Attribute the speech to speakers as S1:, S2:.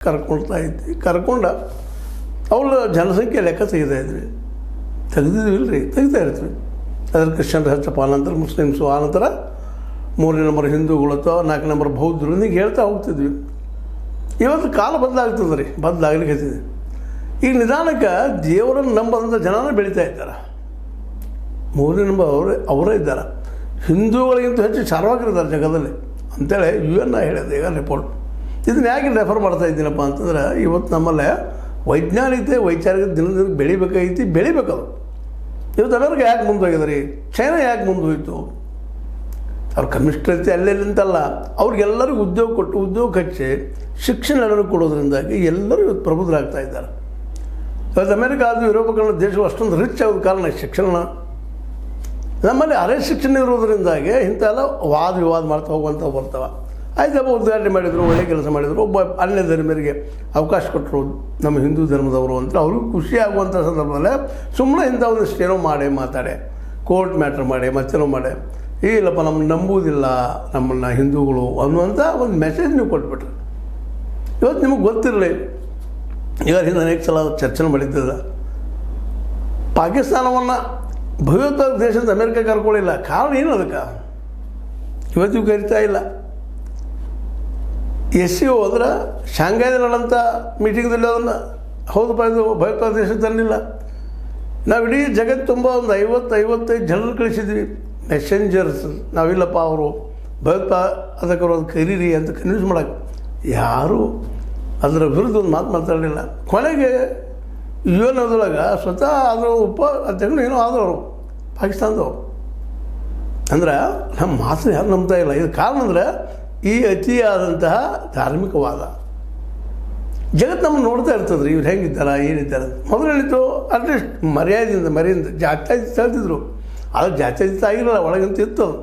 S1: ಕರ್ಕೊಳ್ತಾ ಇದ್ವಿ. ಕರ್ಕೊಂಡ ಅವಳ ಜನಸಂಖ್ಯೆ ಲೆಕ್ಕ ತೆಗಿತಾಯಿದ್ವಿ. ತೆಗ್ದಿದ್ವಿ ತೆಗಿತಾ ಇರ್ತೀವಿ. ಅದ್ರ ಕ್ರಿಶ್ಚಿಯನ್ರು ಹೆಚ್ಚಪ್ಪ, ಆನಂತರ ಮುಸ್ಲಿಮ್ಸು, ಆನಂತರ 3ನೇ ನಂಬರ್ ಹಿಂದೂಗಳು ಅಥವಾ 4ನೇ ನಂಬರ್ ಬೌದ್ಧರು ಹೀಗೆ ಹೇಳ್ತಾ ಹೋಗ್ತಿದ್ವಿ. ಇವತ್ತು ಕಾಲ ಬದಲಾಗ್ತದೆ ರೀ, ಬದಲಾಗ್ಲಿಕ್ಕೆ ಈಗ ನಿಧಾನಕ್ಕೆ ದೇವರನ್ನು ನಂಬದಂಥ ಜನನೇ ಬೆಳೀತಾ ಇದ್ದಾರೆ. 3ನೇ ನಂಬರ್ ಅವರೇ ಇದ್ದಾರೆ. ಹಿಂದೂಗಳಿಗಿಂತ ಹೆಚ್ಚು ಚಾರ್ವಾಕರಿದ್ದಾರೆ ಜಗದಲ್ಲಿ ಅಂತೇಳಿ UN ಹೇಳಿದೆ ಈಗ ರಿಪೋರ್ಟ್. ಇದನ್ನು ಯಾಕೆ ರೆಫರ್ ಮಾಡ್ತಾ ಇದ್ದೀನಪ್ಪ ಅಂತಂದ್ರೆ, ಇವತ್ತು ನಮ್ಮಲ್ಲೇ ವೈಜ್ಞಾನಿಕತೆ ವೈಚಾರಿಕತೆ ದಿನದಿಂದ ಬೆಳಿಬೇಕದು. ಇವತ್ತು ಅಮೆರಿಕ ಯಾಕೆ ಮುಂದೋಗಿದೆ ರೀ, ಚೈನಾ ಯಾಕೆ ಮುಂದೋಯ್ತು? ಅವ್ರು ಕಮ್ಯುನಿಸ್ಟ್ ರೀತಿ ಅಲ್ಲೆಲ್ಲಿಂತಲ್ಲ, ಅವ್ರಿಗೆಲ್ಲರಿಗೂ ಉದ್ಯೋಗ ಕೊಟ್ಟು ಉದ್ಯೋಗ ಹಚ್ಚಿ ಶಿಕ್ಷಣ ಎಲ್ಲರಿಗೂ ಕೊಡೋದ್ರಿಂದಾಗಿ ಎಲ್ಲರೂ ಇವತ್ತು ಪ್ರಬುದ್ಧರಾಗ್ತಾ ಇದ್ದಾರೆ. ಇವತ್ತು ಅಮೆರಿಕ ಆದರೂ ಯುರೋಪಗಳ ದೇಶಗಳು ಅಷ್ಟೊಂದು ರಿಚ್ ಆಗೋದು ಕಾರಣ ಶಿಕ್ಷಣ. ನಮ್ಮಲ್ಲಿ ಅರೆ ಶಿಕ್ಷಣ ಇರೋದ್ರಿಂದಾಗಿ ಇಂಥೆಲ್ಲ ವಾದ ವಿವಾದ ಮಾಡ್ತಾ ಹೋಗುವಂಥವು ಬರ್ತಾವೆ. ಆಯ್ತಪ್ಪ, ಉದ್ಘಾಟನೆ ಮಾಡಿದರು, ಒಳ್ಳೆ ಕೆಲಸ ಮಾಡಿದರು, ಒಬ್ಬ ಅನ್ಯ ಧರ್ಮೀಯರಿಗೆ ಅವಕಾಶ ಕೊಟ್ಟರು ನಮ್ಮ ಹಿಂದೂ ಧರ್ಮದವರು ಅಂತ ಅವ್ರಿಗೂ ಖುಷಿ ಆಗುವಂಥ ಸಂದರ್ಭದಲ್ಲೇ ಸುಮ್ಮನೆ ಇಂಥ ಒಂದಿಷ್ಟು ಏನೋ ಮಾಡಿ ಮಾತಾಡೆ, ಕೋರ್ಟ್ ಮ್ಯಾಟ್ರ್ ಮಾಡಿ ಮತ್ತೇನೋ ಮಾಡಿ, ಇಲ್ಲಪ್ಪ ನಮ್ಮನ್ನು ನಂಬುವುದಿಲ್ಲ ನಮ್ಮನ್ನು ಹಿಂದೂಗಳು ಅನ್ನುವಂಥ ಒಂದು ಮೆಸೇಜ್ ನೀವು ಕೊಟ್ಬಿಟ್ರಿ. ಇವತ್ತು ನಿಮಗೆ ಗೊತ್ತಿರಲಿ, ಈಗ ಹಿಂದೆ ಅನೇಕ ಸಲ ಚರ್ಚೆ ಮಾಡಿದ್ದದ, ಪಾಕಿಸ್ತಾನವನ್ನು ಭಯೋತ್ಪಾದಕ ದೇಶದ ಅಮೆರಿಕ ಕರ್ಕೊಳ್ಳಿಲ್ಲ. ಕಾರಣ ಏನು ಅದಕ್ಕೆ ಇವತ್ತಿಗೂ ಕರಿತಾ ಇಲ್ಲ. SCO ಅಂದ್ರೆ ಶಾಂಘೈದಲ್ಲಿ ನಡೆದಂಥ ಮೀಟಿಂಗ್ದಲ್ಲಿ ಅದನ್ನು ಹೌದಪ್ಪ ಇದು ಭಯೋತ್ಪಾದಕ ದೇಶಕ್ಕೆ ತರಲಿಲ್ಲ. ನಾವು ಇಡೀ ಜಗತ್ತು ತುಂಬ ಒಂದು 50-55 ಜನರು ಕಳಿಸಿದ್ವಿ ಮೆಸೆಂಜರ್ಸ್. ನಾವಿಲ್ಲಪ್ಪ ಅವರು ಭಯೋತ್ಪಾದಕರು ಅದು ಕರೀರಿ ಅಂತ ಕನ್ವಿನ್ಸ್ ಮಾಡೋಕ್ಕೆ ಯಾರೂ ಅದರ ವಿರುದ್ಧ ಒಂದು ಮಾತು ಮಾತಾಡಲಿಲ್ಲ. ಕೊನೆಗೆ UN ಅದರೊಳಗೆ ಸ್ವತಃ ಅದರ ಅಧ್ಯಕ್ಷರು ಏನೋ ಆದರು ಅವರು ಪಾಕಿಸ್ತಾನದವರು. ಅಂದ್ರೆ ನಮ್ಮ ಮಾತನ್ನು ಯಾರು ನಂಬ್ತಾ ಇಲ್ಲ. ಇದು ಕಾರಣ ಅಂದರೆ ಈ ಅತಿಯಾದಂತಹ ಧಾರ್ಮಿಕವಾದ ಜಗತ್ತು ನಮ್ಮನ್ನು ನೋಡ್ತಾ ಇರ್ತದೆ ರೀ, ಇವ್ರು ಹೆಂಗಿದ್ದಾರೆ ಏನಿದ್ದಾರೆ. ಮೊದಲು ಹೇಳಿದ್ದು ಅಟ್ಲೀಸ್ಟ್ ಮರ್ಯಾದೆಯಿಂದ ಜಾತ್ಯಾತೀತ ಹೇಳ್ತಿದ್ರು, ಅದು ಜಾತ್ಯಾತೀತ ಆಗಿರಲ್ಲ, ಒಳಗಂತ ಇತ್ತು ಅದು.